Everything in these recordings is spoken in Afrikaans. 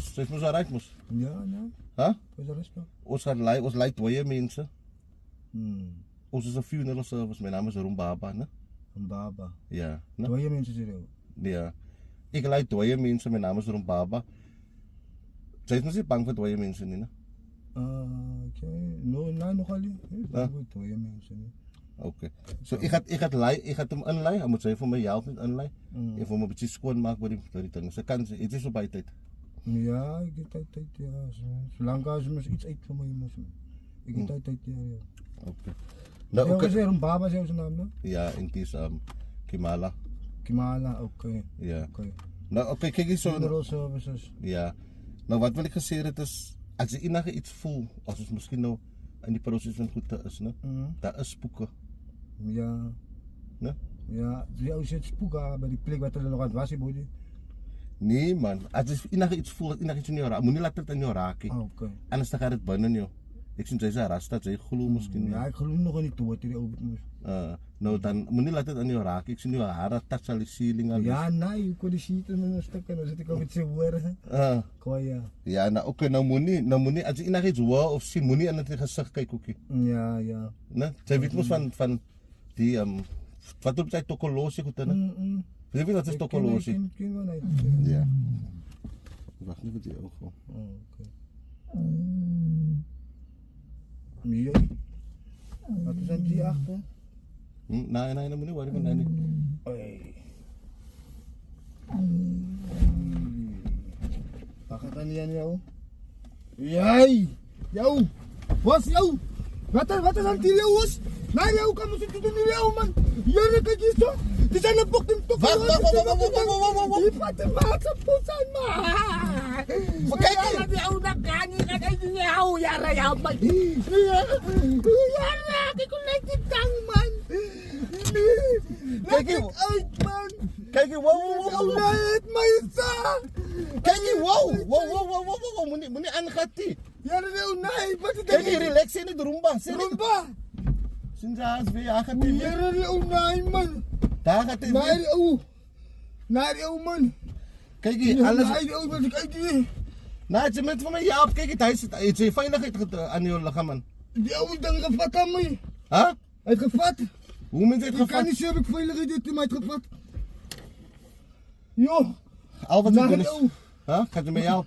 Sy's mos alright mos. Ja, nee. Hæ? Wat is de rest nog? Ons lei 2 mense. Hmm. Ons is 'n funeral service. My naam is Rumbaba, né? Een baba. Ja, né? 2 mensen zitten. Ja. Ek lei 2 mense. My naam is Rumbaba. Sy's mos nie bang vir 2 mense nie, né? Okay. No, nee, nog alleen. Ja. 2 mensen. Okay. So ek gaan hom inlei. Hy moet sy vir my help met inlei. En vir hom 'n bietjie skoon maak by die ding. Sy kan dit is so baie tyd. Ja, ik heb tijd, ja. Zolang als je iets uit van mij moest. Ik heb tijd, ja. Okay. Nou, Nou, oké. okay. Een baba zijn zijn naam, no? Ja, en dit is Kimala. Kimala, oké. Ja. Oké. Nou, okay, kyk hier so. Funeral services. Ja. Nou wat wil ek gesê het is as jy enige iets voel, as ons miskien nou in die proses van goed is, né? Daar is spooke, Ja. né? Ja, jou zit spook bij die plek wat er nog aan het was, boy. Nee man, as jy enige iets voel, enige iets in jou raak, moenie laat dit in jou raak nie. Oké. Anders dan gaan dit binne in jou. Ek sien jy's 'n rasta, jy glo miskien. Ja, ik geloof nog niet toe wat die oude moest. Nou dan moenie laat dit in jou raak. Ek sien jou hare touch al die ceiling al. Ja, nee, ik kon die shit in een stuk en dan zit ik al met z'n woorden. Kooi, ja. Ja, nou okay, nou moenie as jy enige iets hoor of sien, moenie in die gesig kyk ookie. Ja, ja. Né? Jy weet mos van die wat op sy tokolosie goed, né? Jy weet wat is tokolosie? Ken wel niet. Ja. Wag net vir die oog. Oké. Ja. Wat is aan die achter? Nee, moenie worry man nie. Oei. Wat gaat er niet aan jou? Jij! Jou! Wat jou? Wat is aan die jou? Nee, jou kan me doen niet jou man! Jullie kijk eens zo! Die zijn een bok in toch! Wacht! Die vat de maat op poes aan maar! Kijk! Dat jou dat kan niet! Dat is niet jou! Ja, man! Ja, ik kon net niet tang man! Kijk hier! Uit man! Kijk hier! Wow! Nee, het maar is zo! Kijk hier! Wow! Moenie aangaan die! Ja, nee, wat is dat? Kijk hier, relax in die rumba. Rumba! Sien jy as weer aangaan die? Ja, nee man! Daar gaat die. Nee, man! Kijk hier, alles. Nee, wat ik uit die. Nou, jy moet vir my help. Kyk, hy het sy veiligheid aan jou liggaam man. Die ouwe dan gevat aan my. Hæ? Hy het gevat. Hoe mens het Ik kan gevat? niet zeggen, ik veiligheid dit in mij gevat. Jo. Al wat ek doen is. Nou, Hæ? Kan jy my help?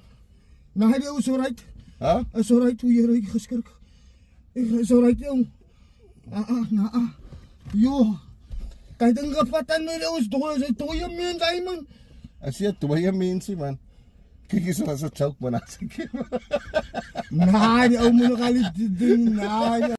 nou hij is alright. Hæ? Is alright hoe je reik geskrik. Is alright jou. Jo. Kijk dan gevat aan my ons dooie mens hy man. As jy 2 mense man. Kyk hier so as 'n choke man as ek. Nee, die ouwe moet nog al iets doen. Nee,